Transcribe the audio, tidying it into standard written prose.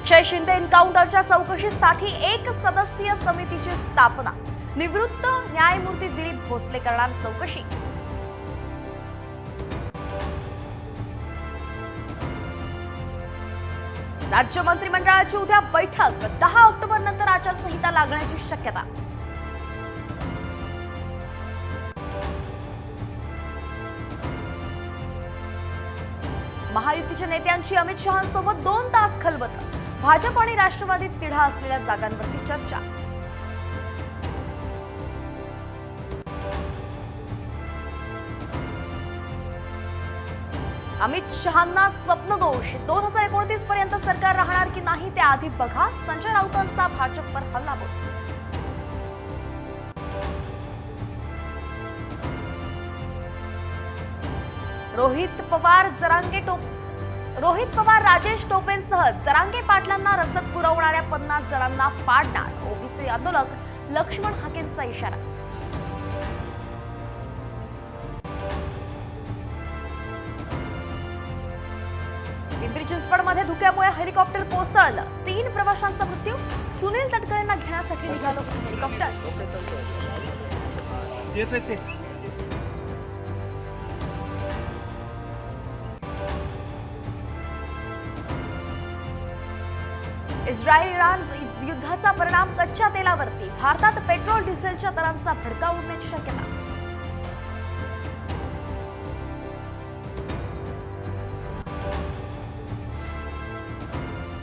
अक्षय शिंदे एन्काउंटरच्या चौकशीसाठी एक सदस्यीय समितीची स्थापना। निवृत्त न्यायमूर्ती दिलीप भोसले करणार चौकशी। राज्य मंत्रिमंडळाची उद्या बैठक। 10 ऑक्टोबर नंतर आचारसंहिता लागण्याची शक्यता। महायुतीच्या नेत्यांची अमित शहांसोबत 2 तास खलबत। भाजप आणि राष्ट्रवादीत तिढा असलेल्या जागांवरती चर्चा। अमित शहांना स्वप्नदोष। 2029 पर्यंत सरकार राहणार की नाही ते आधी बघा। संजय राऊतांचा भाजपवर हल्लाबोल। रोहित पवार राजेश टोपेंसह जरांगे पाटलांना रसद पुरवणाऱ्या 50 जणांना पाडणार। ओबीसी आंदोलक लक्ष्मण हाकेंचा इशारा। पिंपरी चिंचवडमध्ये धुक्यामुळे हेलिकॉप्टर कोसळलं। 3 प्रवाशांचा मृत्यू। सुनील तटकरेंना घेण्यासाठी निघालं हेलिकॉप्टर। इस्रायल-इराण युद्धाचा परिणाम कच्च्या तेलावरती। भारतात पेट्रोल डिझेलच्या दरांचा भडका उडण्याची शक्यता।